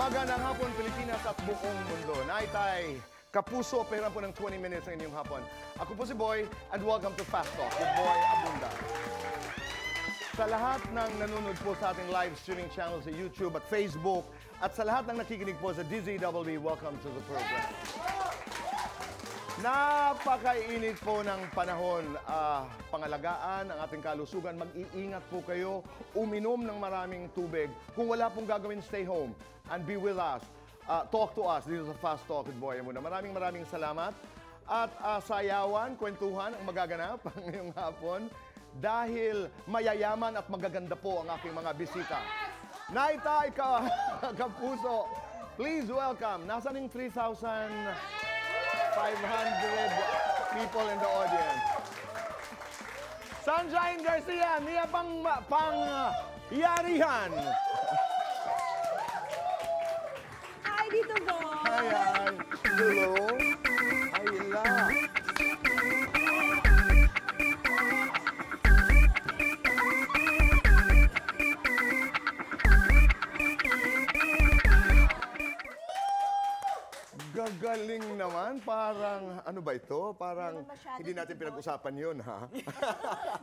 Magandang hapon, Pilipinas at buong mundo. Naitay, kapuso, pera po ng 20 minutes sa inyong hapon. Ako po si Boy, and welcome to Fast Talk with Boy Abunda. Sa lahat ng nanonood po sa ating live streaming channel sa YouTube at Facebook, at sa lahat ng nakikinig po sa DZWB, welcome to the program. Napakainit po ng panahon. Pangalagaan ang ating kalusugan. Mag-iingat po kayo. Uminom ng maraming tubig. Kung wala pong gagawin, stay home and be with us. Talk to us dito sa Fast Talk with Boy Abunda. Maraming salamat. At sayawan, kwentuhan ang magaganap ngayong hapon dahil mayayaman at magaganda po ang aking mga bisita. Naitay kapuso, please welcome. Nasaan yung 3,500 people in the audience? Sunshine Garcia, niya pang-yarihan. Hi, dito po. Hi. Hello. Ayla. Gagaling naman. Parang, ano ba ito? Parang hindi natin pinag-usapan yun, ha?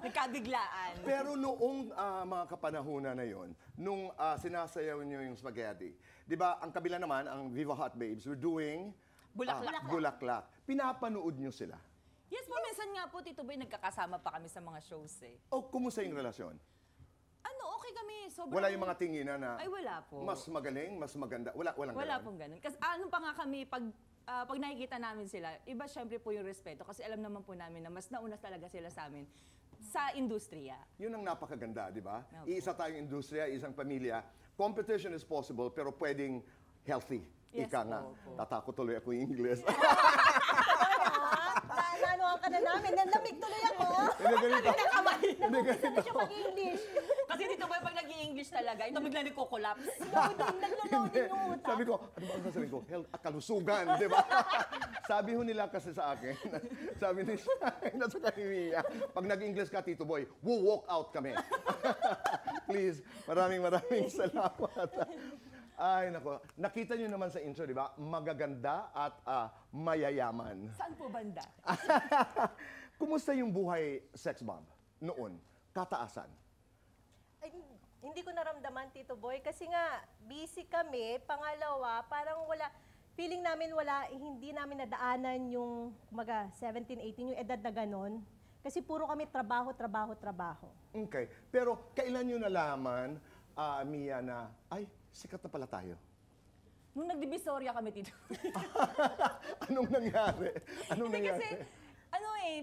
Nagkabiglaan. Pero noong mga kapanahunan na yon, nung sinasayaw nyo yung spaghetti, di ba, ang kabila naman, ang Viva Hot Babes, we're doing Bulaklak. Pinapanood nyo sila? Yes po, minsan nga po, Tito Boy, nagkakasama pa kami sa mga shows eh. O, kumusta yung relasyon? Ano, okay kami. Sobrang... Wala yung mga tinginan na Ay, wala po. mas magaling, mas maganda. Walang Wala ganun. pong ganun. Kasi ano pa nga kami, pag nakikita namin sila, iba syempre po yung respeto. Kasi alam naman po namin na mas nauna talaga sila sa amin sa industriya. Yun ang napakaganda, di ba? Opo. Iisa tayong industriya, isang pamilya. Competition is possible, pero pwedeng healthy. Yes, Ika nga. opo. Tatakot tuloy ako yung English. Naanoan ka na namin. Nanlamig tuloy ako. Hindi ganito. Hindi Isa ganito. na siya mag-English. Kasi Tito Boy, pag nag-i-English talaga, ito bigla nagko-collapse. Nagloloading yung utak. Sabi ko, ano ba ang sasabihin ko? Health at kalusugan, di ba? Sabi ho nila kasi sa akin, sabi ni nasa kanimiya, pag nag-English ka, Tito Boy, walk out kami. Please, maraming salamat. Ay, nako. Nakita nyo naman sa intro, di ba? Magaganda at mayayaman. Saan po banda? Kumusta yung buhay sex bomb noon? Kataasan? Ay, hindi ko naramdaman, Tito Boy, kasi nga, busy kami. Pangalawa, parang wala, feeling namin hindi namin nadaanan yung, 17, 18, yung edad na ganon. Kasi puro kami trabaho. Okay. Pero kailan nyo nalaman, Mia, na, ay, sikat na pala tayo? Nung nagdivisorya kami, Tito. Anong nangyari? Hindi kasi,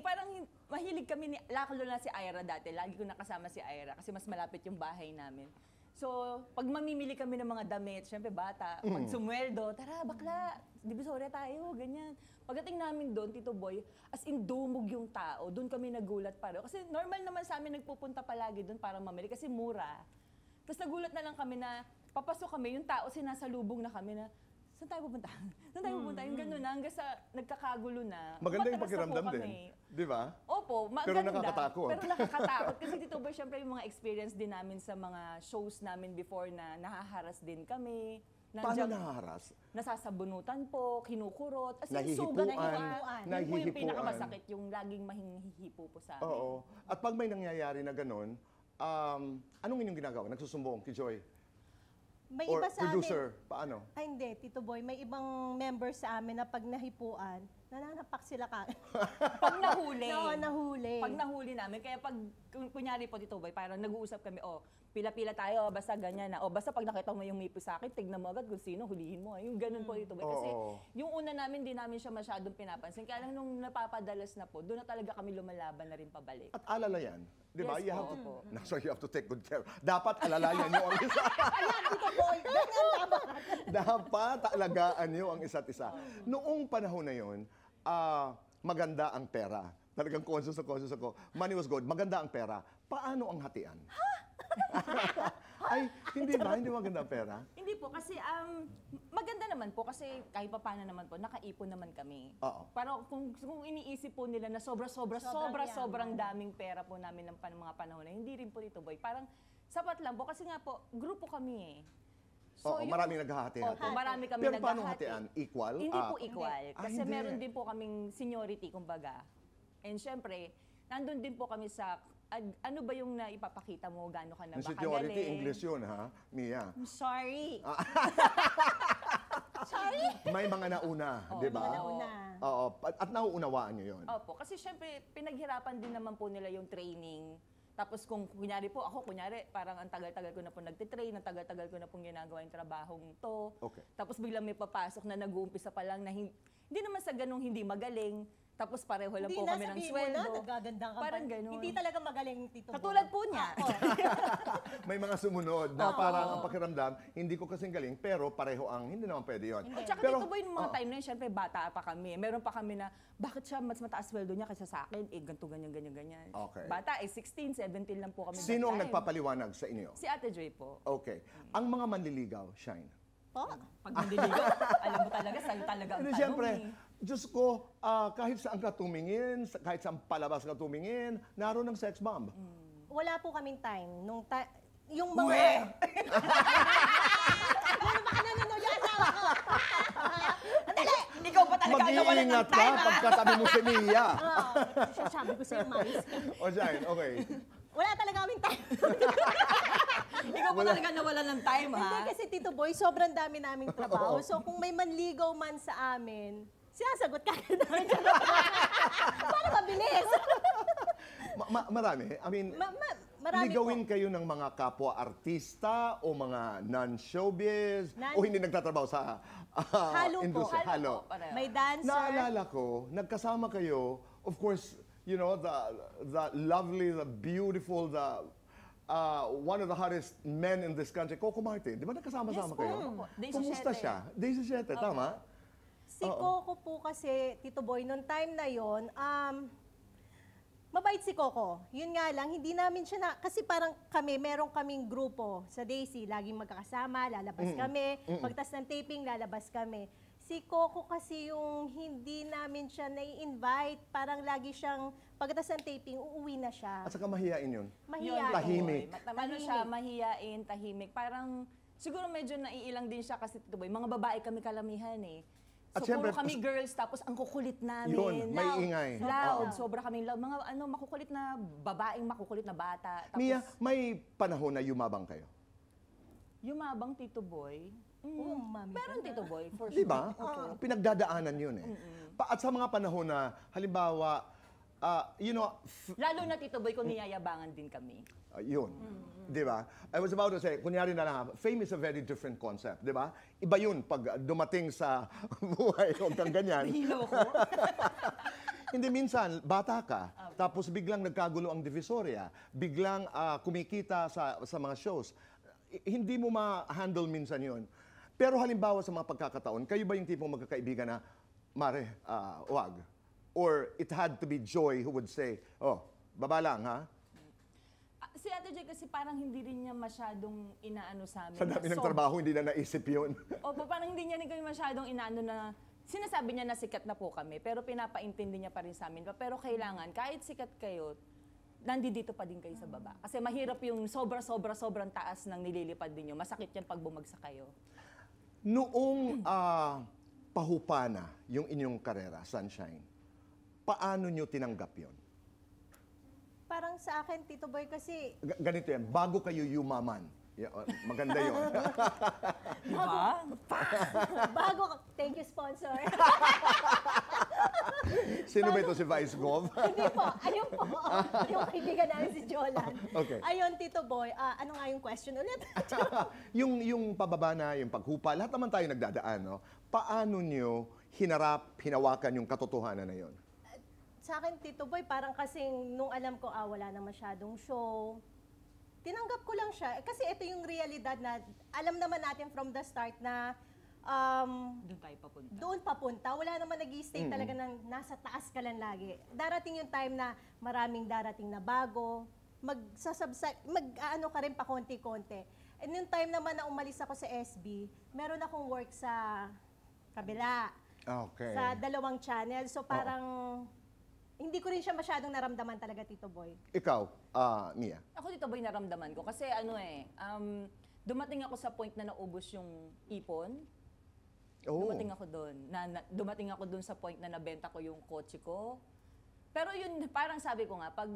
parang mahilig kami, lalo na si Ira dati. Lagi ko nakasama si Ira kasi mas malapit yung bahay namin. So, pag mamimili kami ng mga damit, syempre bata, pag sumweldo, tara, bakla, divisorya tayo, ganyan. Pagdating namin doon, Tito Boy, as in dumog yung tao, doon kami nagulat pareho. Kasi normal naman sa amin nagpupunta palagi doon para mamili kasi mura. Tapos nagulat na lang kami na papasok kami, yung tao sinasalubong na kami na, saan tayo pupunta? Saan tayo pupunta? Yung gano'n na, hanggang sa nagkakagulo na. Maganda yung Umatras na pakiramdam po kami. din. Di ba? Opo, Pero maganda. nakakatakot. Pero nakakatakot. Kasi Tito Boy, syempre yung mga experience din namin sa mga shows namin before na nahaharas din kami. Paano nahaharas? Nasasabunutan po, kinukurot. As in, Nahihipuan. sugat, nahihipuan. Yun po yung Nahihipuan. pinakamasakit, yung laging mahihipo po sa amin. Oo. At pag may nangyayari na ganun, anong inyong ginagawa? Nagsusumbong kay Joy? May Or iba sa producer? amin. Paano? Ay, hindi, Tito Boy. May ibang member sa amin na pag nahipuan, nananapak sila ka. Pag nahuli. Oo, nahuli. Pag nahuli namin. Kaya pag, kunyari po Tito Boy, parang nag-uusap kami, pila-pila tayo, basta ganyan na. Basta pag nakita mo yung mipo sa akin, tignan mo agad kung sino, hulihin mo. Yung ganun po Tito Boy. Kasi yung una namin, di namin siya masyadong pinapansin. Kaya lang nung napapadalas na po, doon na talaga kami lumalaban na rin pabalik. At alala yan. Di ba? Yes, So you have to take good care. Dapat alalayan nyo ang isa. Ayan, Tito Boy. Ganyan dapat. Dapat alagaan nyo ang isa't isa. Noong panahon na yun, maganda ang pera. Talagang conscious ako. Money was good. Maganda ang pera. Paano ang hatian? Ay, hindi ba? Hindi maganda ang pera? Hindi po, kasi maganda naman po kasi kahit pa paano naman po, nakaipon naman kami. Oo. Pero kung iniisip po nila na sobrang daming pera po namin ng mga panahon na, hindi rin po dito, boy. Parang sapat lang po kasi nga po, grupo kami eh. So, Oo, yung- maraming naghahati-hati. Opo, marami kami Pero paano naghahati. hatian? Equal? Hindi po equal. Kasi hindi. meron din po kaming seniority, kumbaga. And syempre, nandun din po kami sa, ano ba yung naipapakita mo, gaano ka na Yung ba seniority, kagaling? English yun, ha? Mia. I'm sorry. May mga nauna, Oo, di ba? mga nauna. Oo, at nauunawaan nyo yun. Opo, kasi syempre, pinaghirapan din naman po nila yung training. Tapos kung kunyari po, ako kunyari, parang ang tagal-tagal ko na po nagtitrain, ang tagal-tagal ko na pong ginagawa yung trabahong to. Okay. Tapos biglang may papasok na nag-uumpisa pa lang na hindi naman sa ganung hindi magaling. Tapos pareho lang po kami ng sweldo. Mo na, nagaganda ka Parang pa. ganun. Hindi talaga magaling Tito Boy. Katulad po niya. May mga sumunod na parang ang pakiramdam, hindi ko kasing galing, pero pareho ang, hindi naman pwede yun. At saka Tito Boy, nung mga time na yun, syempre bata pa kami. Meron pa kami na, bakit siya mas mataas sweldo niya kaysa sa akin? Eh, ganito, ganyan, ganyan, ganyan. Okay. Bata, 16, 17 lang po kami. Sino ang that time. nagpapaliwanag sa inyo? Si Ate Joy po. Okay. Ang mga manliligaw, Shine. Po? Pag nandiligaw, alam mo talaga, sa'yo talaga ang Hindi, tanong siyempre, eh. Diyos ko, kahit saan ka tumingin, kahit saan palabas ka tumingin, naroon ang sex bomb. Wala po kaming time. Yung mga... Nanonood yung asawa ko. Andali! Ikaw pa talaga ang nawalan ng Mag-iingat ka time, ha? pagkatabi mo si Mia. Oo. Sabi ko sa'yo, Maris. O, Shine, okay. Wala talaga kaming time. Ikaw pa talaga nawalan ng time, ha? Hindi kasi Tito Boy, sobrang dami naming trabaho. So kung may manligaw man sa amin, sinasagot ka namin. Para mabilis. Marami. I mean, Marami ligawin po. kayo ng mga kapwa-artista o mga non-showbiz Non- o hindi nagtatrabaho sa Halo po. industry. Halo. Pareho. May dancer. Naalala ko, nagkasama kayo, of course, you know, the lovely, the beautiful, the one of the hottest men in this country, Coco Martin. Di ba nagkasama-sama Yes po. kayo? Opo. Daisy Kumusta Siete. siya? Daisy Siete, tama? Si Coco po kasi, Tito Boy, nung time na yon, mabait si Coco. Yun nga lang, hindi namin siya na, kasi parang kami, meron kaming grupo sa Daisy, laging magkakasama, lalabas kami, pagtas ng taping, lalabas kami. Si Coco kasi yung hindi namin siya nai-invite, parang lagi siyang, pagkatapos ng taping, uuwi na siya. At saka mahihain yun. Mahiyain. Tahimik. Ano siya, mahiyain, tahimik. Parang, siguro medyo naiilang din siya kasi, Tito Boy, mga babae kami kalamihan eh. So, At syempre, puro kami girls, tapos ang kukulit namin. Yun, may Loud. ingay. Loud, Oo. sobra kaming loud. Mga makukulit na babaeng makukulit na bata. Tapos, Mia, may panahon na yumabang kayo. yumabang Tito Boy. Oo, mami. Meron Tito Boy, for Di sure. ba? Pinagdadaanan yun eh. At sa mga panahon na, halimbawa, you know, Lalo na Tito Boy kung niyayabangan din kami. yun. Di ba? I was about to say, kunyari na lang, fame is a very different concept, di ba? Iba yun pag dumating sa buhay, huwag kang ganyan. Hilo ko. Hindi, minsan, bata ka, tapos biglang nagkagulo ang divisoria, biglang kumikita sa mga shows. Hindi mo ma-handle minsan yun. Pero halimbawa sa mga pagkakataon, kayo ba yung tipong magkakaibigan na, Mare, wag? Or it had to be Joy who would say, oh, baba lang, ha? Si Ate Joy kasi parang hindi rin niya masyadong inaano sa amin. Sa dami ng trabaho, hindi na naisip yun. Opo, parang hindi niya rin kami masyadong inaano na, sinasabi niya na sikat na po kami, pero pinapaintindi niya pa rin sa amin. Pero kailangan, kahit sikat kayo, nandito pa din kayo sa baba. Kasi mahirap yung sobrang taas ng nililipad ninyo. Masakit yan pag bumagsak kayo. Noong pahupa na yung inyong karera, Sunshine, paano nyo tinanggap yun? Parang sa akin, Tito Boy, kasi Ganito yan, bago kayo yumaman. Maganda yun. Diba? thank you sponsor. Sino ba ito, si Vice Gov? Hindi po, ayun po, yung kaibigan namin si Jolan. Okay. Ayun, Tito Boy, ano nga yung question ulit? yung pababa na, yung paghupa, lahat naman tayo nagdadaan, no? Paano nyo hinawakan yung katotohanan na yun? Sa akin, Tito Boy, parang kasing nung alam ko, wala na masyadong show, tinanggap ko lang siya. Kasi ito yung realidad na alam naman natin from the start na Doon tayo papunta. doon papunta. Wala naman nag-i-stay talaga ng nasa taas ka lang lagi. Darating yung time na maraming darating na bago, mag-ano ka rin pa konti-konti. And yung time naman na umalis ako sa SB, meron akong work sa kabila, Okay. sa dalawang channel. So parang hindi ko rin siya masyadong naramdaman talaga, Tito Boy. Ikaw, Mia. Ako Tito Boy naramdaman ko kasi dumating ako sa point na naubos yung ipon. Oh. Dumating ako doon. Dumating ako doon sa point na nabenta ko yung kotse ko. Pero yun, parang sabi ko nga, pag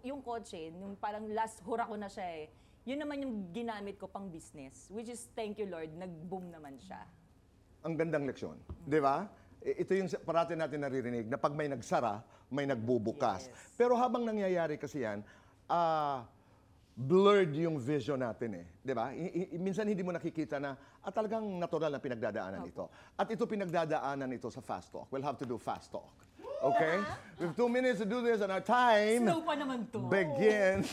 yung kotse, yung parang last hura ko na siya eh, yun naman yung ginamit ko pang business. Which is, thank you Lord, nag-boom naman siya. Ang gandang leksyon. Di ba? Ito yung parati natin naririnig na pag may nagsara, may nagbubukas. Yes. Pero habang nangyayari kasi yan, blurred yung vision natin eh. Di ba? Minsan hindi mo nakikita na talagang natural na pinagdadaanan ito. At ito pinagdadaanan ito sa Fast Talk. We'll have to do Fast Talk. Okay? We have 2 minutes to do this and our time Slow pa naman to. begins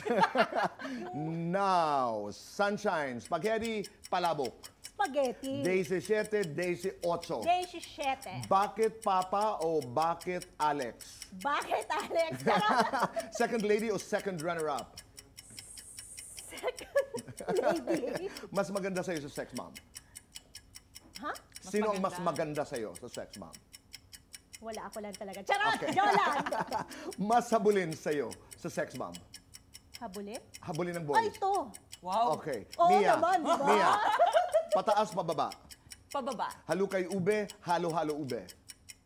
now. Sunshine, spaghetti, palabok. Spaghetti. Day 17, day 8. Day 17. Bakit Papa o bakit Alex? Bakit, Alex? Second lady o second runner-up? Lady. Mas maganda sa'yo sa sex mom? Ha? Sino ang mas maganda sa'yo sa sex mom? Wala, ako lang talaga. Charot! Okay. Joke lang! Mas habulin sa'yo sa sex mom? Habulin? Habulin ng Ay, boys? ito. Wow. Okay. Oo Mia, naman, di ba? Mia, pataas, pababa. Pababa. Halukay ube, halo-halo ube.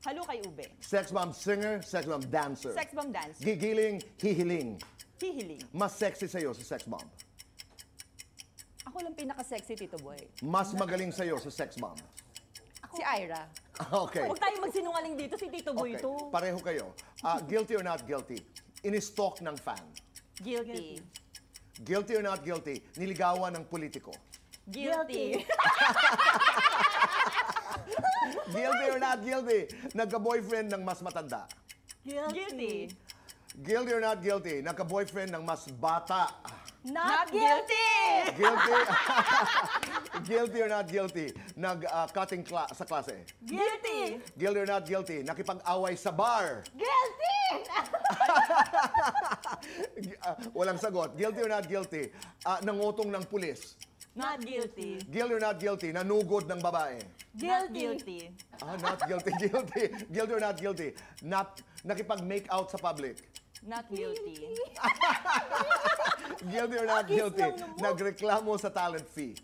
Halo kay ube. Sex mom singer, sex mom dancer. Sex bomb dance. Gigiling, hihiling. Hihiling. Mas sexy sa'yo sa sex mom. Ako lang pinaka-sexy, Tito Boy. Mas magaling sa'yo sa sex mom. Si Ira. Okay. Huwag tayong magsinungaling dito, si Tito Boy Okay. ito. Pareho kayo. Guilty or not guilty? In-stalk ng fan. Guilty. Guilty or not guilty? Niligawan ng politiko. Guilty. Guilty or not guilty? Nagka-boyfriend ng mas matanda. Guilty. Guilty or not guilty? Nagka-boyfriend ng mas bata. Not Not guilty! guilty. Guilty? Guilty or not guilty? Nag-cutting sa klase. Guilty. Guilty or not guilty? Nakipag-away sa bar. Guilty! Walang sagot. Guilty or not guilty? Nangutong ng pulis. Not guilty. Guilty or not guilty? Nanugod ng babae. Not guilty. Not guilty. Guilty. Guilty or not guilty? Nakipag-make out sa public. Not guilty. Guilty or not guilty? Nagreklamo sa talent fee.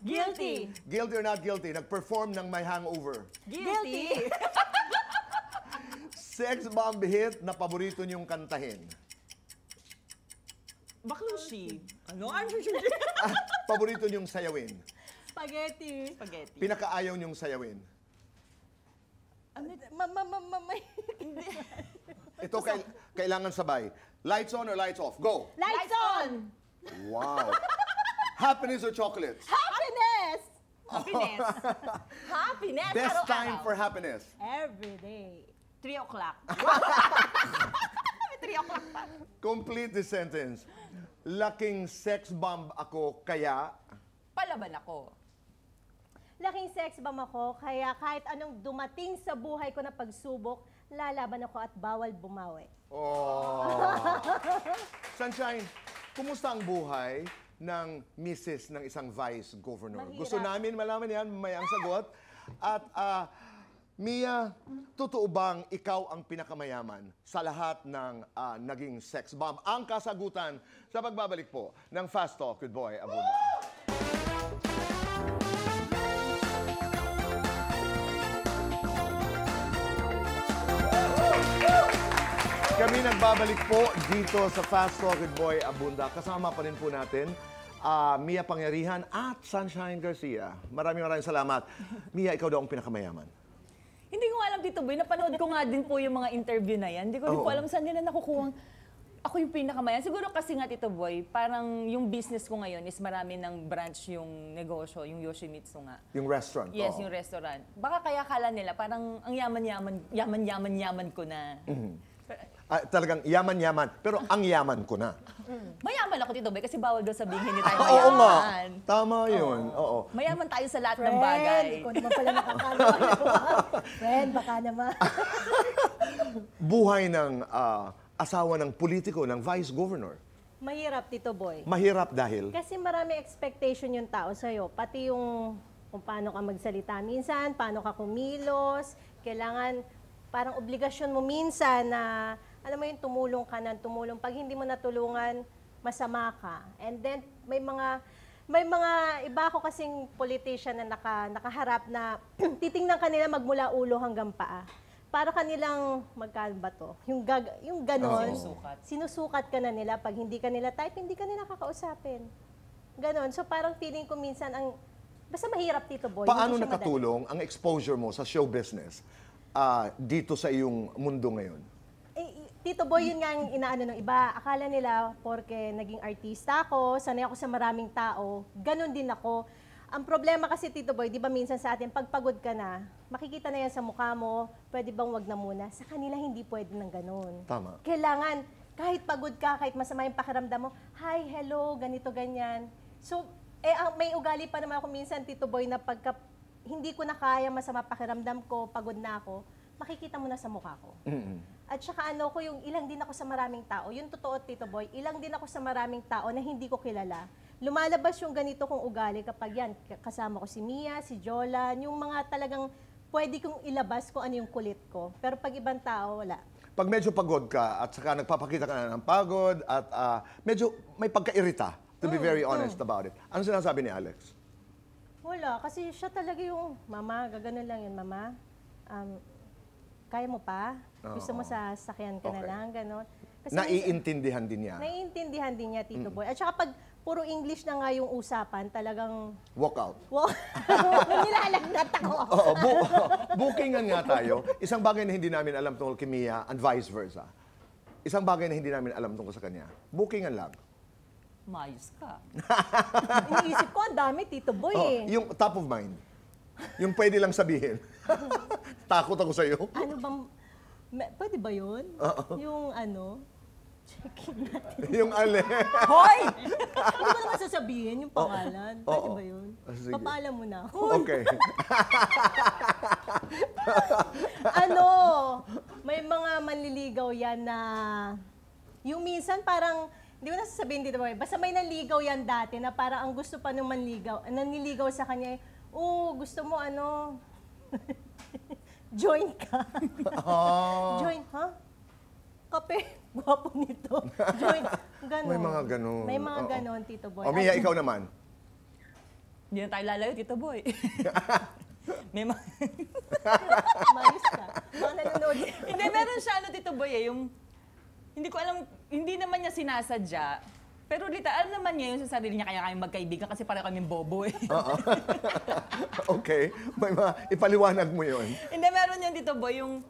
Guilty. Guilty or not guilty? Nag-perform ng may hangover. Guilty. Sex bomb hit na paborito niyong kantahin. Baklushi. Ano? Ano? Paborito niyong sayawin. Spaghetti. Spaghetti. Pinakaayaw niyong sayawin. Ito kailangan sabay. Lights on or lights off? Go! Lights on! Wow! Happiness or chocolates? Happiness! Happiness. Happiness. Best araw-araw. time for happiness? Every day. 3 o'clock. 3 o'clock pa. Complete the sentence. Laking sex bomb ako kaya... Palaban ako. Laking sex bomb ako, kaya kahit anong dumating sa buhay ko na pagsubok, lalaban ako at bawal bumawi. Oh. Sunshine, kumusta ang buhay ng misis ng isang vice governor? Mahirap. Gusto namin malaman yan, may ang sagot. At Mia, totoo bang ikaw ang pinakamayaman sa lahat ng naging sex bomb? Ang kasagutan sa pagbabalik po ng Fast Talk with Boy Abunda. Kami nagbabalik po dito sa Fast Talk with Boy Abunda. Kasama pa rin po natin Mia Pangyarihan at Sunshine Garcia. Maraming salamat. Mia, ikaw daw ang pinakamayaman. Hindi ko alam, Tito Boy. Napanood ko nga din po yung mga interview na yan. Hindi ko rin po alam saan nila nakukuha. Ako yung pinakamayan. Siguro kasi nga, Tito Boy, parang yung business ko ngayon is marami ng branch yung negosyo, yung Yoshimitsu nga. Yung restaurant. Yes, Oo. yung restaurant. Baka kaya kala nila, parang ang yaman-yaman ko na. Talagang yaman-yaman. Pero ang yaman ko na. Mayaman ako, Tito Boy, kasi bawal daw sabihin hindi tayo Oo mayaman. nga. Tama yun. Oo. Mayaman tayo sa lahat ng bagay. Ikaw naman pala nakakala. Friend, baka naman. Buhay ng asawa ng politiko, ng vice governor. Mahirap, Tito Boy. Mahirap dahil... Kasi marami expectation yung tao sa'yo. Pati yung kung paano ka magsalita minsan, paano ka kumilos, kailangan parang obligasyon mo minsan na, alam mo yung tumulong ka ng tumulong. Pag hindi mo natulungan, masama ka. And then, may mga may mga iba ako kasing politician na nakaharap na titingnan kanila magmula ulo hanggang paa. Para kanilang, magkano ba to? Yung ganon, sinusukat ka na nila. Pag hindi ka nila type, hindi ka nila kakausapin. Ganon. So parang feeling ko minsan, basta mahirap, Tito Boy. Paano hindi siya madali. nakatulong ang exposure mo sa show business dito sa iyong mundo ngayon? Tito Boy, yun nga ang inaano ng iba. Akala nila, porke naging artista ako, sanay ako sa maraming tao, ganun din ako. Ang problema kasi, Tito Boy, di ba minsan sa atin, pag pagod ka na, makikita na yan sa mukha mo, pwede bang wag na muna? Sa kanila, hindi pwede ng ganun. Tama. Kailangan, kahit pagod ka, kahit masama yung pakiramdam mo, hi, hello, ganito, ganyan. So, may ugali pa naman ako minsan, Tito Boy, na pagka hindi ko na kaya, masama pakiramdam ko, pagod na ako, makikita mo na sa mukha ko. At saka ko yung ilang din ako sa maraming tao. Yung totoo, Tito Boy, ilang din ako sa maraming tao na hindi ko kilala. Lumalabas yung ganito kong ugali kapag yan, kasama ko si Mia, si Jolan, yung mga talagang pwede kong ilabas kung ano yung kulit ko. Pero pag ibang tao, wala. Pag medyo pagod ka at saka nagpapakita ka na ng pagod at medyo may pagkairita, to be very honest about it. Ano sinasabi ni Alex? Wala, kasi siya talaga yung, Mama, gaganon lang yun, Mama. Kaya mo pa? Gusto mo sa sakyan ka na Okay. lang, gano'n. Kasi Naiintindihan din niya. naiintindihan din niya, Tito Boy. At saka pag puro English na nga yung usapan, talagang, Walk out. wow, nilalagnat ako. Oo, bookingan nga tayo. Isang bagay na hindi namin alam tungkol kay Mia and vice versa. Isang bagay na hindi namin alam tungkol sa kanya. Bookingan lang. Mayos ka. Iniisip ko, ang dami, Tito Boy eh. Yung top of mind. Yung pwede lang sabihin. Takot ako sa'yo. Ano bang, pwede ba yun? Yung checking natin. Yung ale. Hoy! Hindi ko naman sasabihin yung pangalan. Pwede ba yun? Sige. Papaalam mo na ako. Okay. May mga manliligaw yan na, yung minsan parang, hindi ko na sasabihin dito, basta may nanligaw yan dati na parang ang gusto pa nung nanliligaw sa kanya, gusto mo join ka. Join, ha? Kape, gwapo nito. Join, ganon. May mga ganon. May mga ganon, Tito Boy. O Mia, ikaw naman. Hindi na tayo lalayo, Tito Boy. May mga... Mayos ka. Mga nanonood. Hindi, meron siya, Tito Boy, yung... Hindi ko alam, hindi naman niya sinasadya. Pero Rita, alam naman niya yung sa sarili niya, kaya kami magkaibigan kasi pareho kaming bobo eh. Okay. May ipaliwanag mo yun. Hindi, meron yan, Tito Boy, yung...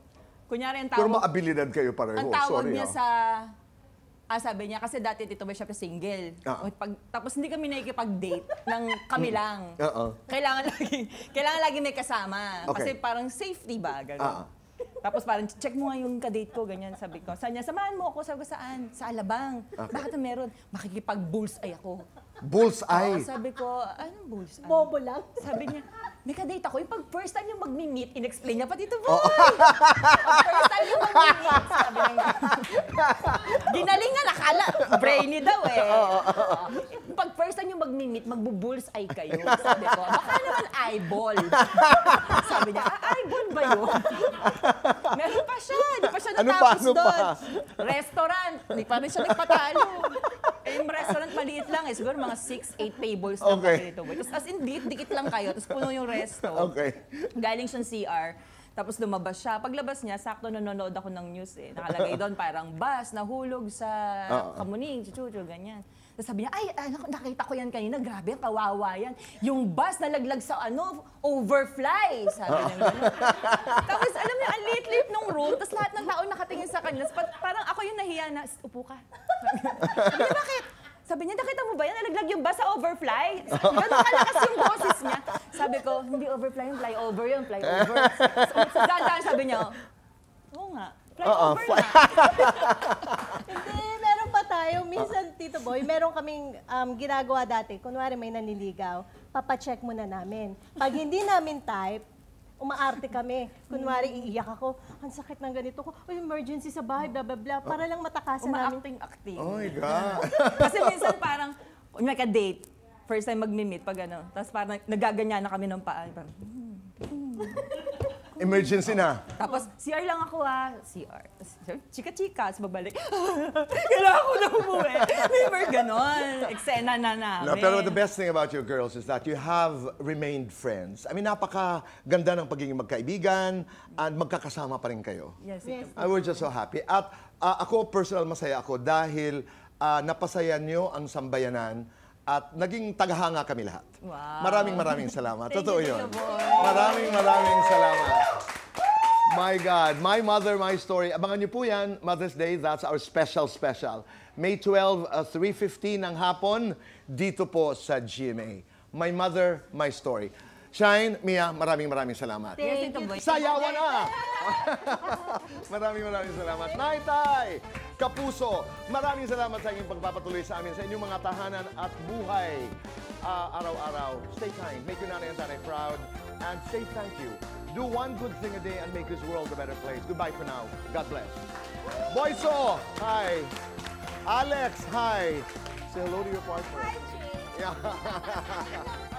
Kunyari, ang Pero tawag... maabilidad kayo pareho. Ang tawag Sorry, niya sa... sabi niya, kasi dati Tito Boy, siya single. Tapos hindi kami nakikipag-date ng kami lang. Kailangan lagi may kasama. Okay. Kasi parang safety ba? Ganun. Tapos parang, check mo nga yung kadate ko, ganyan, sabi ko. Sabi niya, samahan mo ako. Sabi ko, saan? Sa Alabang. Okay. Bakit na meron? Makikipag-bullseye ako. Bullseye. Sabi ko, anong bullseye? Bobo lang. Sabi niya, may kadate ako. Yung pag first time yung mag-meet, in-explain niya pa dito, boy. First time yung mag-meet, sabi niya. Ginaling nga, nakala. Brainy daw eh. Pag first time yung mag-meet, magbu-bullseye kayo. Sabi ko, baka naman eyeball. Sabi niya, eyeball ba yun? Meron pa siya. Hindi pa siya natapos doon. Restaurant. Hindi pa rin siya nagpatalo. Yung restaurant maliit lang eh. Siguro mga 6-8 tables lang dito. Tapos as in, dikit lang kayo. Tapos puno yung resto. Okay. Galing siyang CR. Tapos lumabas siya. Paglabas niya, sakto nanonood ako ng news eh. Nakalagay doon parang bus, nahulog sa Kamuning, Chuchucho, ganyan. Tapos sabi niya, ay, nakita ko yan kanina. Grabe, ang kawawa yan. Yung bus nalaglag sa overfly. Sabi niya gano'n. Tapos alam niya, ang liit-liit nung room. Tapos lahat ng tao nakatingin sa kanila. Parang ako yung nahiya na, upo ka. Sabi niya, bakit? Sabi niya, nakita mo ba yan? Nalaglag yung bus sa overfly. Gano'n kalakas yung boses niya. Sabi ko, hindi overfly yung flyover yun, flyover. Sa daan sabi niya, oo nga, flyover nga. Hindi, meron pa tayo. Minsan, Tito Boy, meron kaming ginagawa dati. Kunwari may naniligaw, papacheck muna namin. Pag hindi namin type, umaarte kami. Kunwari, iiyak ako, ang sakit ng ganito ko, emergency sa bahay, blah, blah, blah, para lang matakasan namin. Uma-acting. Oh my God. Kasi minsan parang, may ka-date, first time mag-meet, pag ano, tapos parang nagaganyan na kami ng paa. Parang, Emergency na. Tapos, CR lang ako CR. Chika-chika, tapos babalik. Kailangan ko na umuwi. Never ganon. Eksena na namin. No, pero the best thing about you girls is that you have remained friends. I mean, napakaganda ng pagiging magkaibigan and magkakasama pa rin kayo. Yes, Yes. I was just so happy. At ako, personal masaya ako dahil napasaya nyo ang sambayanan at naging tagahanga kami lahat. Wow. Maraming salamat. Thank Totoo you, yun. Tito Boy. Maraming salamat. My God, My Mother, My Story. Abangan niyo po yan, Mother's Day. That's our special. May 12, 3:15 ng hapon, dito po sa GMA. My Mother, My Story. Shine, Mia, maraming salamat. Yes, Tito Boy. Sayawan na! maraming salamat. Naitay, Kapuso, maraming salamat sa inyong pagpapatuloy sa amin sa inyong mga tahanan at buhay araw-araw. Stay kind, make your nanay and tatay proud, and say thank you. Do one good thing a day and make this world a better place. Goodbye for now. God bless. Boyso, hi. Alex, hi. Say hello to your partner. Hi, Jay. Yeah.